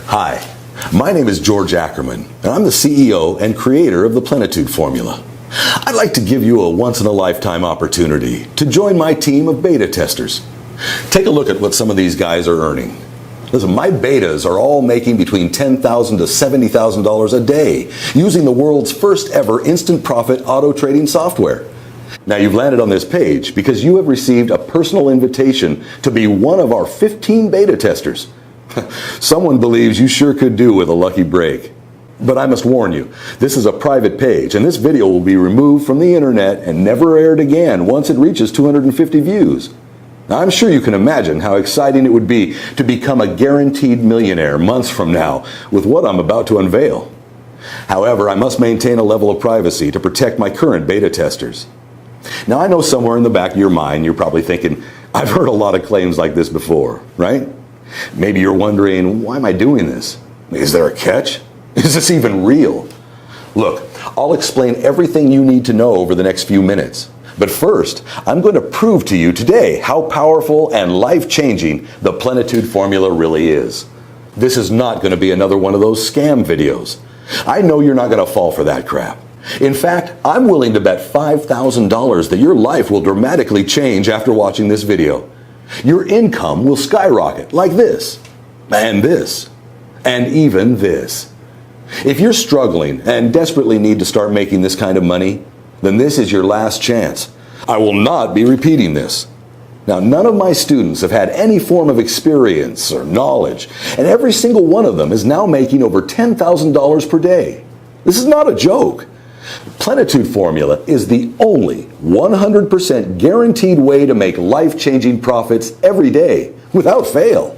Hi, my name is George Ackerman, and I'm the CEO and creator of the Plenitude Formula. I'd like to give you a once-in-a-lifetime opportunity to join my team of beta testers. Take a look at what some of these guys are earning. Listen, my betas are all making between $10,000 to $70,000 a day using the world's first ever instant profit auto trading software. Now you've landed on this page because you have received a personal invitation to be one of our 15 beta testers. Someone believes you sure could do with a lucky break. But I must warn you, this is a private page and this video will be removed from the internet and never aired again once it reaches 250 views. Now, I'm sure you can imagine how exciting it would be to become a guaranteed millionaire months from now with what I'm about to unveil. However, I must maintain a level of privacy to protect my current beta testers. Now, I know somewhere in the back of your mind you're probably thinking, I've heard a lot of claims like this before, right? Maybe you're wondering, why am I doing this? Is there a catch? Is this even real? Look, I'll explain everything you need to know over the next few minutes. But first, I'm going to prove to you today how powerful and life-changing the Plenitude Formula really is. This is not going to be another one of those scam videos. I know you're not going to fall for that crap. In fact, I'm willing to bet $5,000 that your life will dramatically change after watching this video. Your income will skyrocket like this, and even this. If you're struggling and desperately need to start making this kind of money, then this is your last chance. I will not be repeating this. Now, none of my students have had any form of experience or knowledge, and every single one of them is now making over $10,000 per day. This is not a joke. Plenitude Formula is the only 100% guaranteed way to make life-changing profits every day, without fail.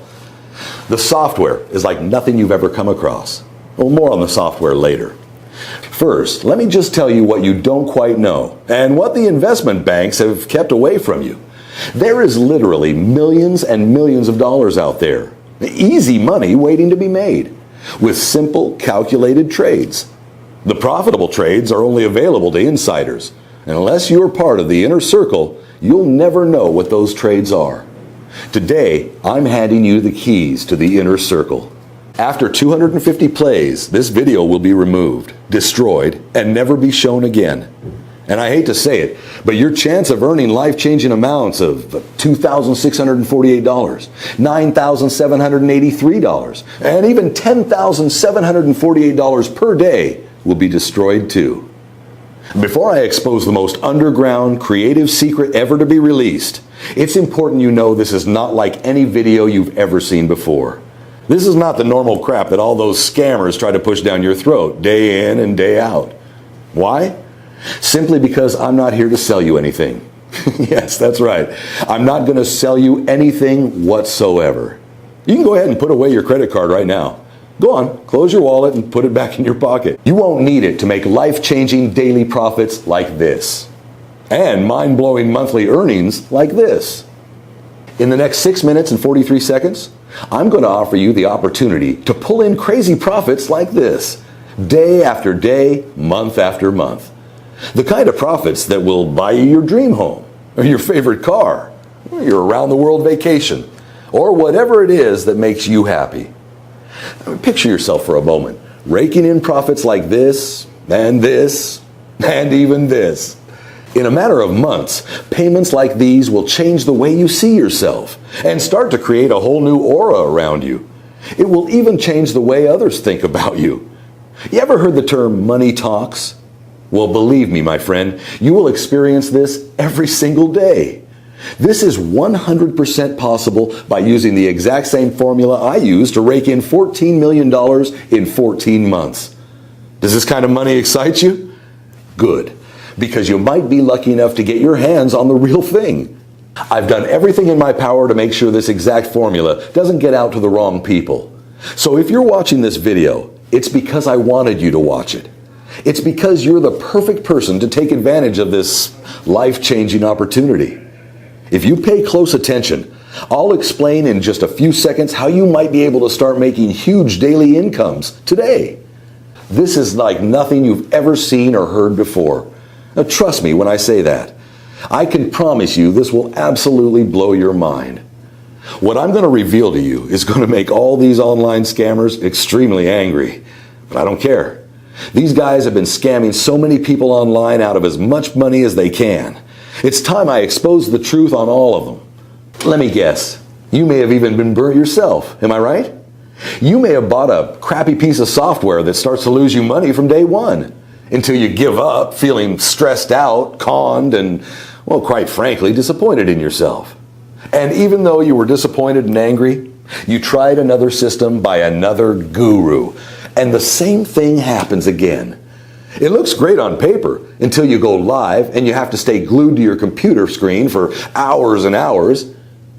The software is like nothing you've ever come across. Well, more on the software later. First, let me just tell you what you don't quite know, and what the investment banks have kept away from you. There is literally millions and millions of dollars out there. Easy money waiting to be made, with simple, calculated trades. The profitable trades are only available to insiders, and unless you're part of the inner circle, you'll never know what those trades are. Today, I'm handing you the keys to the inner circle. After 250 plays, this video will be removed, destroyed, and never be shown again. And I hate to say it, but your chance of earning life-changing amounts of $2,648, $9,783, and even $10,748 per day will be destroyed too. Before I expose the most underground, creative secret ever to be released, it's important you know this is not like any video you've ever seen before. This is not the normal crap that all those scammers try to push down your throat day in and day out. Why? Simply because I'm not here to sell you anything. Yes, that's right. I'm not going to sell you anything whatsoever. You can go ahead and put away your credit card right now. Go on, close your wallet and put it back in your pocket. You won't need it to make life-changing daily profits like this, and mind-blowing monthly earnings like this. In the next 6 minutes and 43 seconds, I'm going to offer you the opportunity to pull in crazy profits like this, day after day, month after month. The kind of profits that will buy you your dream home, or your favorite car, or your around-the-world vacation, or whatever it is that makes you happy. Picture yourself for a moment, raking in profits like this, and even this. In a matter of months, payments like these will change the way you see yourself and start to create a whole new aura around you. It will even change the way others think about you. You ever heard the term money talks? Well, believe me, my friend, you will experience this every single day. This is 100% possible by using the exact same formula I used to rake in $14 million in 14 months. Does this kind of money excite you? Good, because you might be lucky enough to get your hands on the real thing. I've done everything in my power to make sure this exact formula doesn't get out to the wrong people. So if you're watching this video, it's because I wanted you to watch it. It's because you're the perfect person to take advantage of this life-changing opportunity. If you pay close attention, I'll explain in just a few seconds how you might be able to start making huge daily incomes today. This is like nothing you've ever seen or heard before. Now, trust me when I say that. I can promise you this will absolutely blow your mind. What I'm going to reveal to you is going to make all these online scammers extremely angry. But I don't care. These guys have been scamming so many people online out of as much money as they can. It's time I expose the truth on all of them. Let me guess. You may have even been burnt yourself. Am I right? You may have bought a crappy piece of software that starts to lose you money from day one, until you give up, feeling stressed out, conned, and, well, quite frankly, disappointed in yourself. And even though you were disappointed and angry, you tried another system by another guru, and the same thing happens again. It looks great on paper until you go live and you have to stay glued to your computer screen for hours and hours,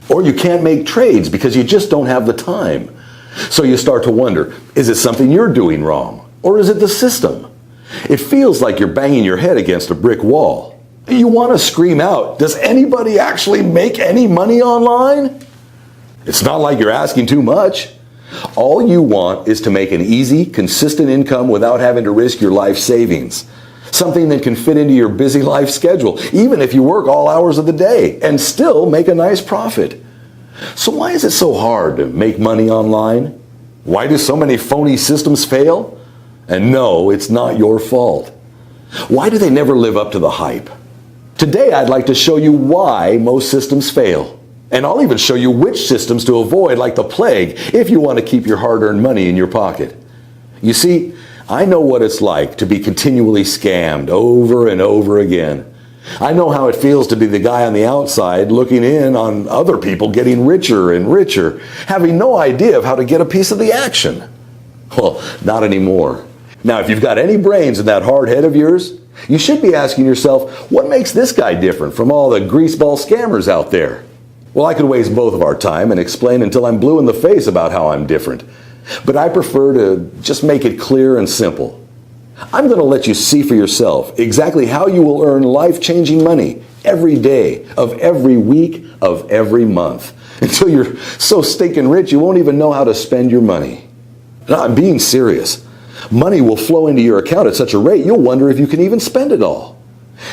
or you can't make trades because you just don't have the time. So you start to wonder, is it something you're doing wrong? Or is it the system? It feels like you're banging your head against a brick wall. You want to scream out, does anybody actually make any money online? It's not like you're asking too much. All you want is to make an easy, consistent income without having to risk your life savings. Something that can fit into your busy life schedule, even if you work all hours of the day, and still make a nice profit. So why is it so hard to make money online? Why do so many phony systems fail? And no, it's not your fault. Why do they never live up to the hype? Today I'd like to show you why most systems fail. And I'll even show you which systems to avoid like the plague if you want to keep your hard-earned money in your pocket. You see, I know what it's like to be continually scammed over and over again. I know how it feels to be the guy on the outside looking in on other people getting richer and richer, having no idea of how to get a piece of the action. Well, not anymore. Now, if you've got any brains in that hard head of yours, you should be asking yourself, what makes this guy different from all the greaseball scammers out there? Well, I could waste both of our time and explain until I'm blue in the face about how I'm different. But I prefer to just make it clear and simple. I'm going to let you see for yourself exactly how you will earn life-changing money every day of every week of every month, until you're so stinking rich you won't even know how to spend your money. Now, I'm being serious. Money will flow into your account at such a rate you'll wonder if you can even spend it all.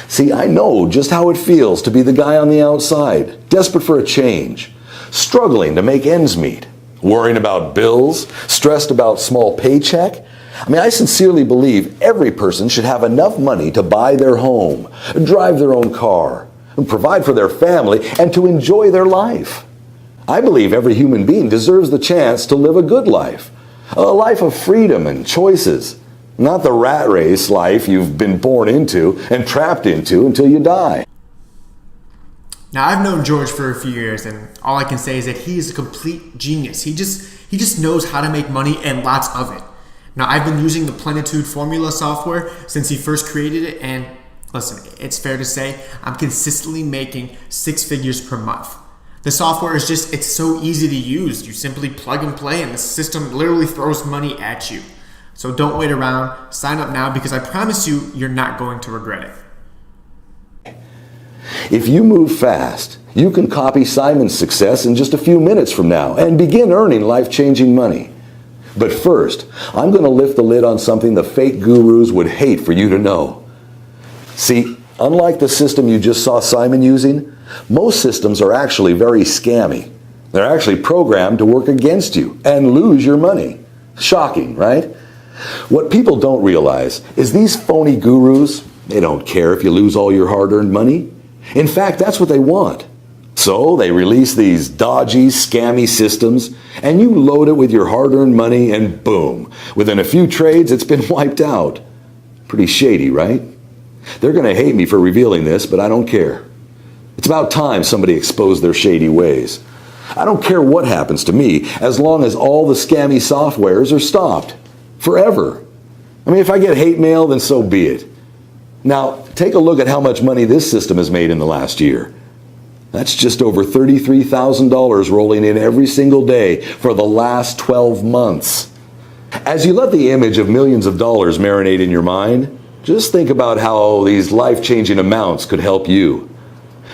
See, I know just how it feels to be the guy on the outside, desperate for a change, struggling to make ends meet, worrying about bills, stressed about small paycheck. I sincerely believe every person should have enough money to buy their home, drive their own car, and provide for their family, and to enjoy their life. I believe every human being deserves the chance to live a good life, a life of freedom and choices, not the rat race life you've been born into and trapped into until you die. Now, I've known George for a few years, and all I can say is that he is a complete genius. He just knows how to make money, and lots of it. Now, I've been using the Plenitude Formula software since he first created it, and listen, it's fair to say I'm consistently making 6 figures per month. The software is it's so easy to use. You simply plug and play, and the system literally throws money at you. So don't wait around, sign up now, because I promise you, you're not going to regret it. If you move fast, you can copy Simon's success in just a few minutes from now and begin earning life-changing money. But first, I'm going to lift the lid on something the fake gurus would hate for you to know. See, unlike the system you just saw Simon using, most systems are actually very scammy. They're actually programmed to work against you and lose your money. Shocking, right? What people don't realize is these phony gurus, they don't care if you lose all your hard-earned money. In fact, that's what they want. So they release these dodgy, scammy systems, and you load it with your hard-earned money, and boom, within a few trades, it's been wiped out. Pretty shady, right? They're going to hate me for revealing this, but I don't care. It's about time somebody exposed their shady ways. I don't care what happens to me, as long as all the scammy softwares are stopped. Forever. If I get hate mail, then so be it. Now, take a look at how much money this system has made in the last year. That's just over $33,000 rolling in every single day for the last 12 months. As you let the image of millions of dollars marinate in your mind, just think about how these life-changing amounts could help you.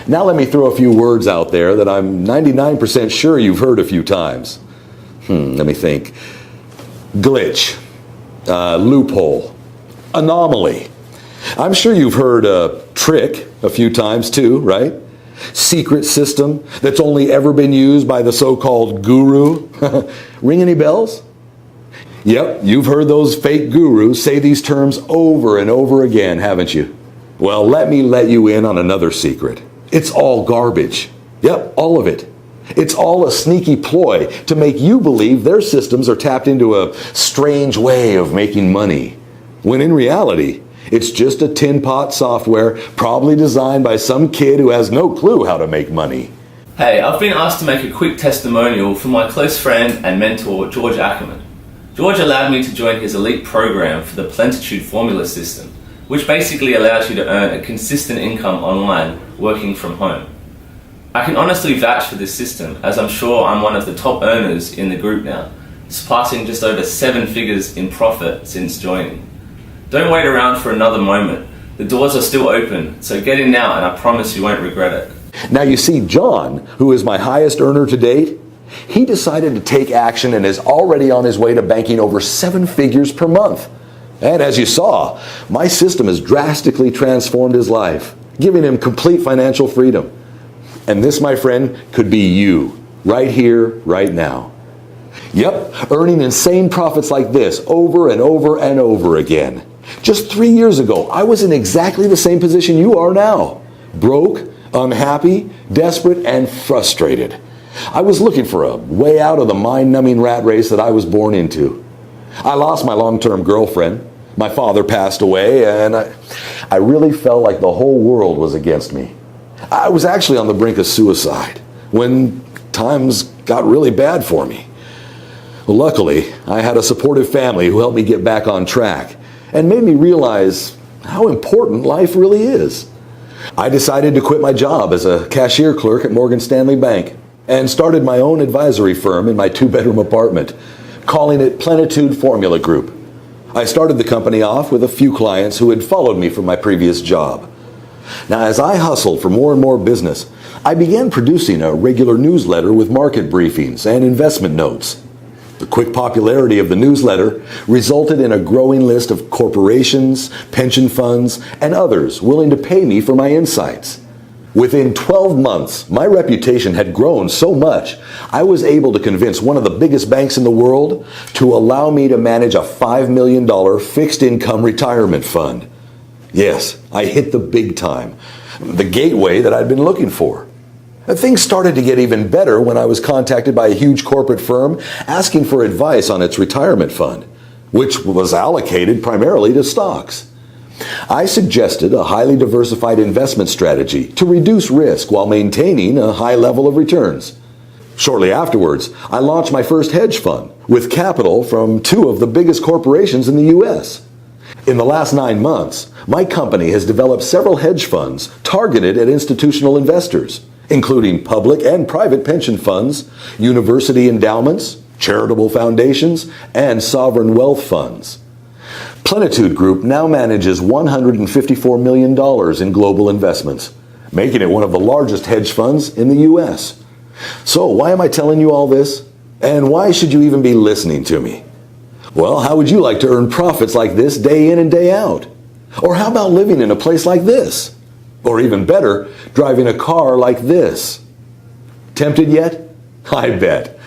Now let me throw a few words out there that I'm 99% sure you've heard a few times. Let me think. Glitch, loophole, anomaly. I'm sure you've heard trick a few times too, right? secret system that's only ever been used by the so-called guru. Ring any bells? Yep, you've heard those fake gurus say these terms over and over again, haven't you? Well, let me let you in on another secret. It's all garbage. Yep, all of it. It's all a sneaky ploy to make you believe their systems are tapped into a strange way of making money, when in reality, it's just a tin pot software probably designed by some kid who has no clue how to make money. Hey, I've been asked to make a quick testimonial from my close friend and mentor, George Ackerman. George allowed me to join his elite program for the Plenitude Formula system, which basically allows you to earn a consistent income online working from home. I can honestly vouch for this system, as I'm sure I'm one of the top earners in the group now, surpassing just over 7 figures in profit since joining. Don't wait around for another moment. The doors are still open, so get in now and I promise you won't regret it. Now you see, John, who is my highest earner to date, he decided to take action and is already on his way to banking over 7 figures per month. And as you saw, my system has drastically transformed his life, giving him complete financial freedom. And this, my friend, could be you, right here, right now. Yep, earning insane profits like this over and over and over again. Just 3 years ago, I was in exactly the same position you are now. Broke, unhappy, desperate, and frustrated. I was looking for a way out of the mind-numbing rat race that I was born into. I lost my long-term girlfriend. My father passed away, and I really felt like the whole world was against me. I was actually on the brink of suicide when times got really bad for me. Luckily, I had a supportive family who helped me get back on track and made me realize how important life really is. I decided to quit my job as a cashier clerk at Morgan Stanley Bank and started my own advisory firm in my 2-bedroom apartment, calling it Plenitude Formula Group. I started the company off with a few clients who had followed me from my previous job. Now, as I hustled for more and more business, I began producing a regular newsletter with market briefings and investment notes. The quick popularity of the newsletter resulted in a growing list of corporations, pension funds, and others willing to pay me for my insights. Within 12 months, my reputation had grown so much, I was able to convince one of the biggest banks in the world to allow me to manage a $5 million fixed income retirement fund. Yes, I hit the big time, the gateway that I'd been looking for. Things started to get even better when I was contacted by a huge corporate firm asking for advice on its retirement fund, which was allocated primarily to stocks. I suggested a highly diversified investment strategy to reduce risk while maintaining a high level of returns. Shortly afterwards, I launched my first hedge fund with capital from 2 of the biggest corporations in the U.S. In the last 9 months, my company has developed several hedge funds targeted at institutional investors, including public and private pension funds, university endowments, charitable foundations, and sovereign wealth funds. Plenitude Group now manages $154 million in global investments, making it one of the largest hedge funds in the U.S. So why am I telling you all this? And why should you even be listening to me? Well, how would you like to earn profits like this day in and day out? Or how about living in a place like this? Or even better, driving a car like this? Tempted yet? I bet.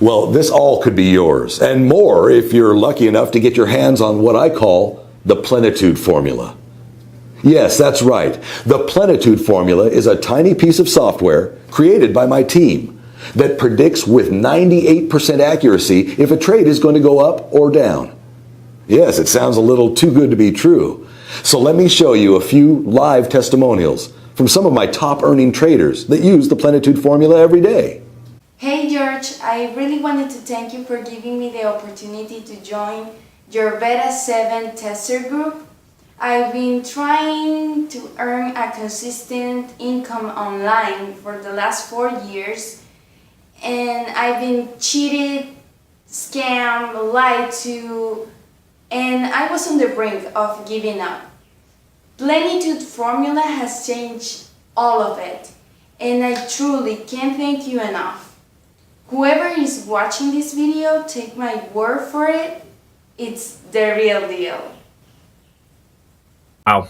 Well, this all could be yours, and more if you're lucky enough to get your hands on what I call the Plenitude Formula. Yes, that's right. The Plenitude Formula is a tiny piece of software created by my team that predicts with 98% accuracy if a trade is going to go up or down. Yes, it sounds a little too good to be true. So let me show you a few live testimonials from some of my top earning traders that use the Plenitude Formula every day. Hey George, I really wanted to thank you for giving me the opportunity to join your Beta 7 tester group. I've been trying to earn a consistent income online for the last 4 years, and I've been cheated, scammed, lied to, and I was on the brink of giving up. Plenitude Formula has changed all of it, and I truly can't thank you enough. Whoever is watching this video, take my word for it, it's the real deal. Wow.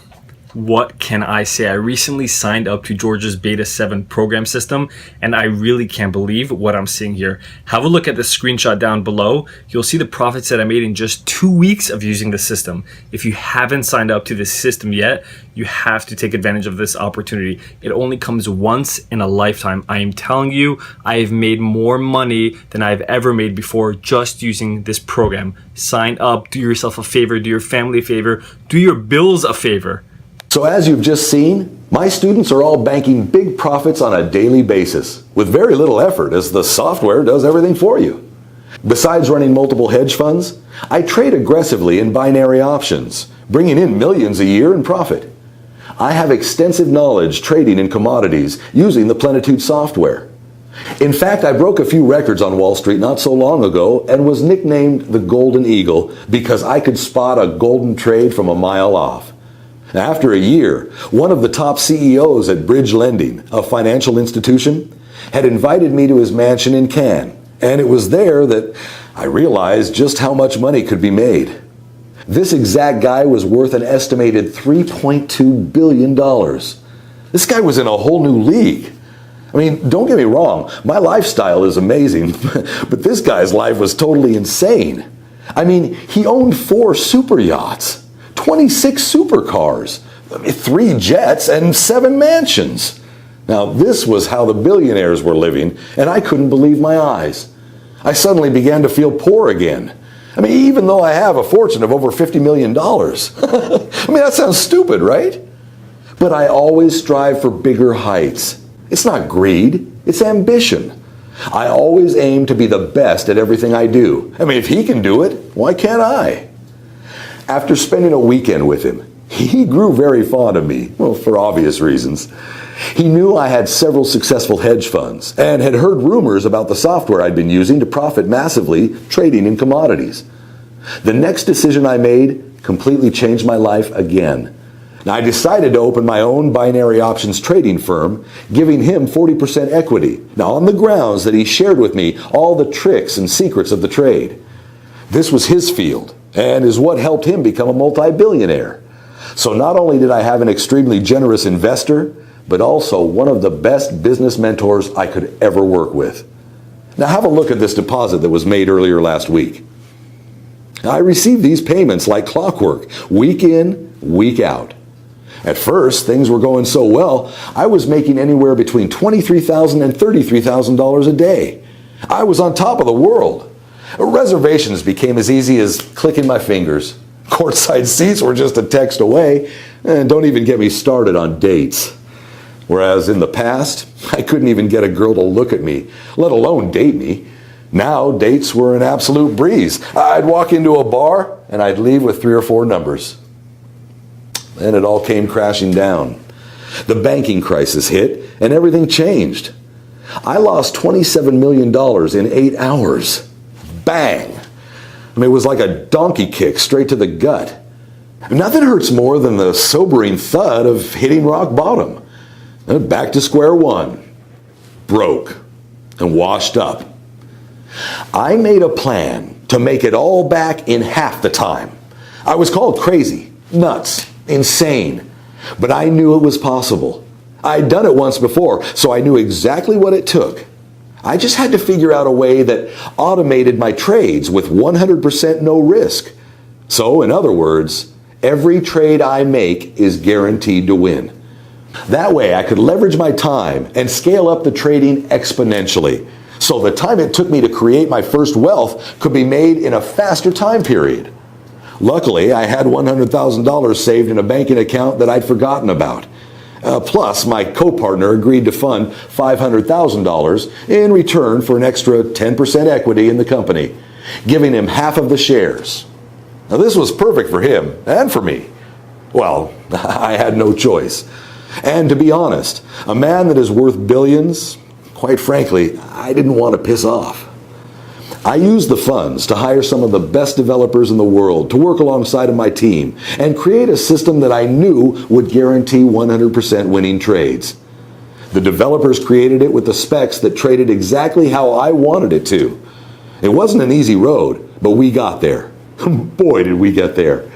What can I say? I recently signed up to George's Beta 7 program system, and I really can't believe what I'm seeing here. Have a look at the screenshot down below. You'll see the profits that I made in just 2 weeks of using the system. If you haven't signed up to this system yet, you have to take advantage of this opportunity. It only comes once in a lifetime. I am telling you, I have made more money than I've ever made before just using this program. Sign up, do yourself a favor, do your family a favor, do your bills a favor. So as you've just seen, my students are all banking big profits on a daily basis with very little effort, as the software does everything for you. Besides running multiple hedge funds, I trade aggressively in binary options, bringing in millions a year in profit. I have extensive knowledge trading in commodities using the Plenitude software. In fact, I broke a few records on Wall Street not so long ago and was nicknamed the Golden Eagle because I could spot a golden trade from a mile off. After a year, one of the top CEOs at Bridge Lending, a financial institution, had invited me to his mansion in Cannes, and it was there that I realized just how much money could be made. This exact guy was worth an estimated $3.2 billion. This guy was in a whole new league. I mean, don't get me wrong, my lifestyle is amazing, but this guy's life was totally insane. I mean, he owned 4 super yachts, 26 supercars, 3 jets, and 7 mansions. Now, this was how the billionaires were living, and I couldn't believe my eyes. I suddenly began to feel poor again. I mean, even though I have a fortune of over $50 million. I mean, that sounds stupid, right? But I always strive for bigger heights. It's not greed, it's ambition. I always aim to be the best at everything I do. I mean, if he can do it, why can't I? After spending a weekend with him, he grew very fond of me, well, for obvious reasons. He knew I had several successful hedge funds and had heard rumors about the software I'd been using to profit massively trading in commodities. The next decision I made completely changed my life again. Now, I decided to open my own binary options trading firm, giving him 40% equity, now on the grounds that he shared with me all the tricks and secrets of the trade. This was his field, and is what helped him become a multi-billionaire. So not only did I have an extremely generous investor, but also one of the best business mentors I could ever work with. Now have a look at this deposit that was made earlier last week. I received these payments like clockwork, week in, week out. At first, things were going so well, I was making anywhere between $23,000 and $33,000 a day. I was on top of the world. Reservations became as easy as clicking my fingers. Courtside seats were just a text away, and don't even get me started on dates. Whereas in the past, I couldn't even get a girl to look at me, let alone date me. Now, dates were an absolute breeze. I'd walk into a bar, and I'd leave with 3 or 4 numbers. Then it all came crashing down. The banking crisis hit, and everything changed. I lost $27 million in 8 hours. Bang! I mean, it was like a donkey kick straight to the gut. Nothing hurts more than the sobering thud of hitting rock bottom. Back to square one. Broke. And washed up. I made a plan to make it all back in half the time. I was called crazy, nuts, insane. But I knew it was possible. I'd done it once before, so I knew exactly what it took. I just had to figure out a way that automated my trades with 100% no risk. So, in other words, every trade I make is guaranteed to win. That way I could leverage my time and scale up the trading exponentially. So the time it took me to create my first wealth could be made in a faster time period. Luckily, I had $100,000 saved in a banking account that I'd forgotten about. Plus, my co-partner agreed to fund $500,000 in return for an extra 10% equity in the company, giving him half of the shares. Now, this was perfect for him and for me. Well, I had no choice. And to be honest, a man that is worth billions, quite frankly, I didn't want to piss off. I used the funds to hire some of the best developers in the world to work alongside of my team and create a system that I knew would guarantee 100% winning trades. The developers created it with the specs that traded exactly how I wanted it to. It wasn't an easy road, but we got there. Boy, did we get there.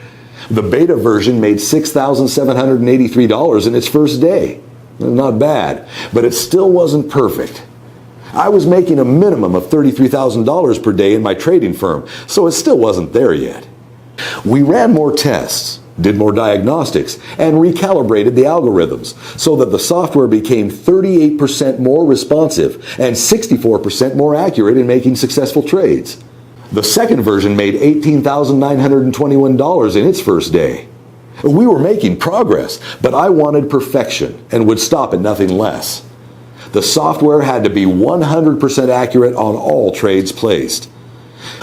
The beta version made $6,783 in its first day. Not bad, but it still wasn't perfect. I was making a minimum of $33,000 per day in my trading firm, so it still wasn't there yet. We ran more tests, did more diagnostics, and recalibrated the algorithms so that the software became 38% more responsive and 64% more accurate in making successful trades. The second version made $18,921 in its first day. We were making progress, but I wanted perfection and would stop at nothing less. The software had to be 100% accurate on all trades placed.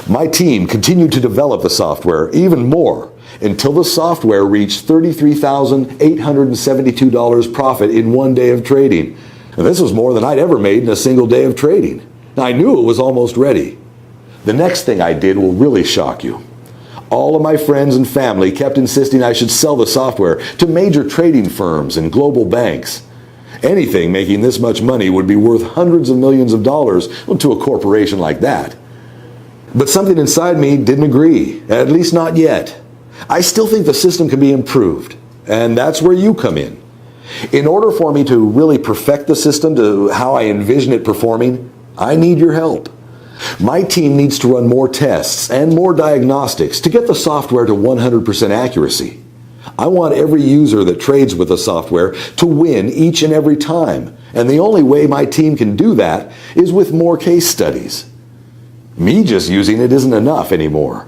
My team continued to develop the software even more until the software reached $33,872 profit in one day of trading. And this was more than I'd ever made in a single day of trading. I knew it was almost ready. The next thing I did will really shock you. All of my friends and family kept insisting I should sell the software to major trading firms and global banks. Anything making this much money would be worth hundreds of millions of dollars to a corporation like that. But something inside me didn't agree, at least not yet. I still think the system can be improved, and that's where you come in. In order for me to really perfect the system to how I envision it performing, I need your help. My team needs to run more tests and more diagnostics to get the software to 100% accuracy. I want every user that trades with the software to win each and every time, and the only way my team can do that is with more case studies. Me just using it isn't enough anymore.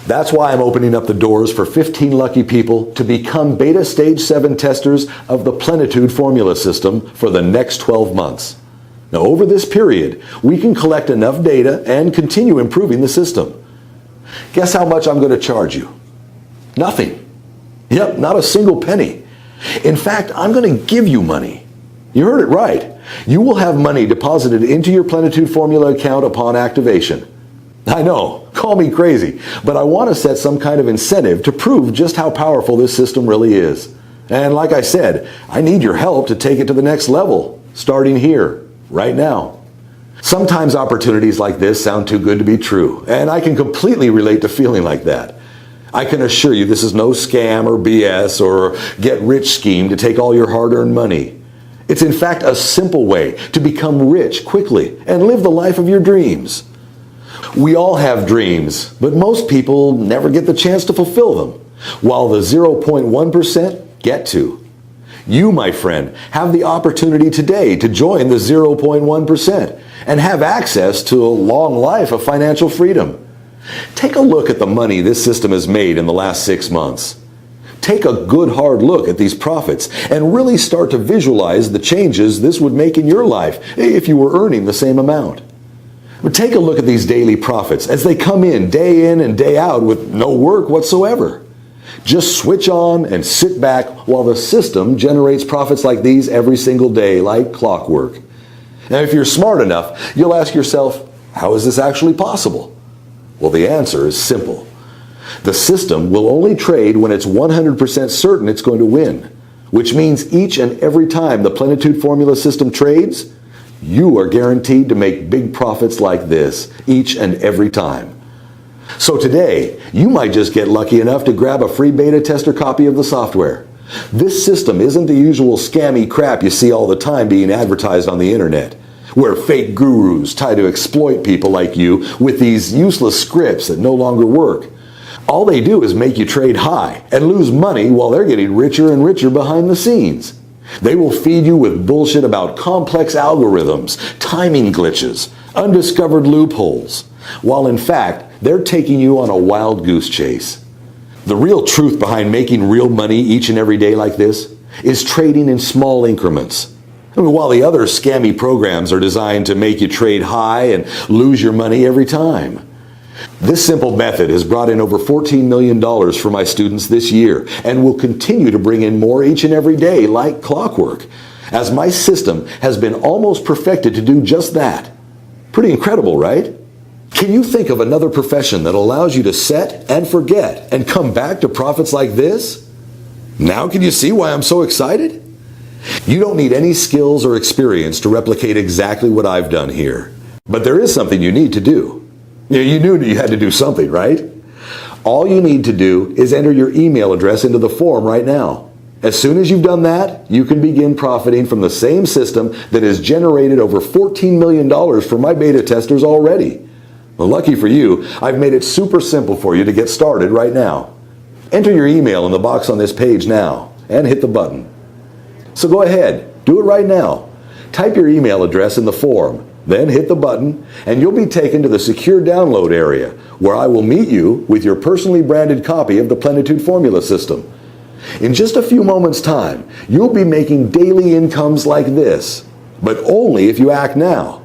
That's why I'm opening up the doors for 15 lucky people to become Beta Stage 7 testers of the Plenitude formula system for the next 12 months. Now, over this period, we can collect enough data and continue improving the system. Guess how much I'm going to charge you? Nothing. Yep, not a single penny. In fact, I'm going to give you money. You heard it right. You will have money deposited into your Plenitude formula account upon activation. I know, call me crazy, but I want to set some kind of incentive to prove just how powerful this system really is. And like I said, I need your help to take it to the next level, starting here, right now. Sometimes opportunities like this sound too good to be true, and I can completely relate to feeling like that. I can assure you this is no scam or BS or get-rich scheme to take all your hard-earned money. It's in fact a simple way to become rich quickly and live the life of your dreams. We all have dreams, but most people never get the chance to fulfill them, while the 0.1% get to. You, my friend, have the opportunity today to join the 0.1% and have access to a long life of financial freedom. Take a look at the money this system has made in the last 6 months. Take a good hard look at these profits and really start to visualize the changes this would make in your life if you were earning the same amount. But take a look at these daily profits as they come in and day out with no work whatsoever. Just switch on and sit back while the system generates profits like these every single day, like clockwork. Now, if you're smart enough, you'll ask yourself, how is this actually possible? Well, the answer is simple. The system will only trade when it's 100% certain it's going to win, which means each and every time the Plenitude formula system trades, you are guaranteed to make big profits like this each and every time. So today, you might just get lucky enough to grab a free beta tester copy of the software. This system isn't the usual scammy crap you see all the time being advertised on the internet, where fake gurus try to exploit people like you with these useless scripts that no longer work. All they do is make you trade high and lose money while they're getting richer and richer behind the scenes. They will feed you with bullshit about complex algorithms, timing glitches, undiscovered loopholes, while in fact, they're taking you on a wild goose chase. The real truth behind making real money each and every day like this is trading in small increments. While the other scammy programs are designed to make you trade high and lose your money every time. This simple method has brought in over $14 million for my students this year and will continue to bring in more each and every day like clockwork, as my system has been almost perfected to do just that. Pretty incredible, right? Can you think of another profession that allows you to set and forget and come back to profits like this? Now can you see why I'm so excited? You don't need any skills or experience to replicate exactly what I've done here. But there is something you need to do. You knew you had to do something, right? All you need to do is enter your email address into the form right now. As soon as you've done that, you can begin profiting from the same system that has generated over $14 million for my beta testers already. Well, lucky for you, I've made it super simple for you to get started right now. Enter your email in the box on this page now and hit the button. So go ahead, do it right now. Type your email address in the form, then hit the button, and you'll be taken to the secure download area, where I will meet you with your personally branded copy of the Plenitude Formula system. In just a few moments' time, you'll be making daily incomes like this, but only if you act now.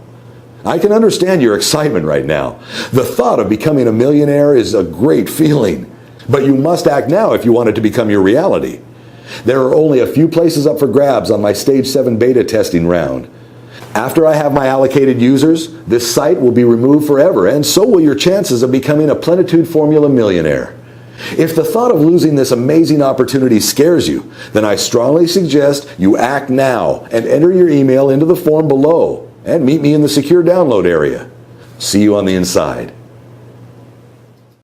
I can understand your excitement right now. The thought of becoming a millionaire is a great feeling, but you must act now if you want it to become your reality. There are only a few places up for grabs on my Stage 7 beta testing round. After I have my allocated users, this site will be removed forever, and so will your chances of becoming a Plenitude Formula millionaire. If the thought of losing this amazing opportunity scares you, then I strongly suggest you act now and enter your email into the form below and meet me in the secure download area. See you on the inside.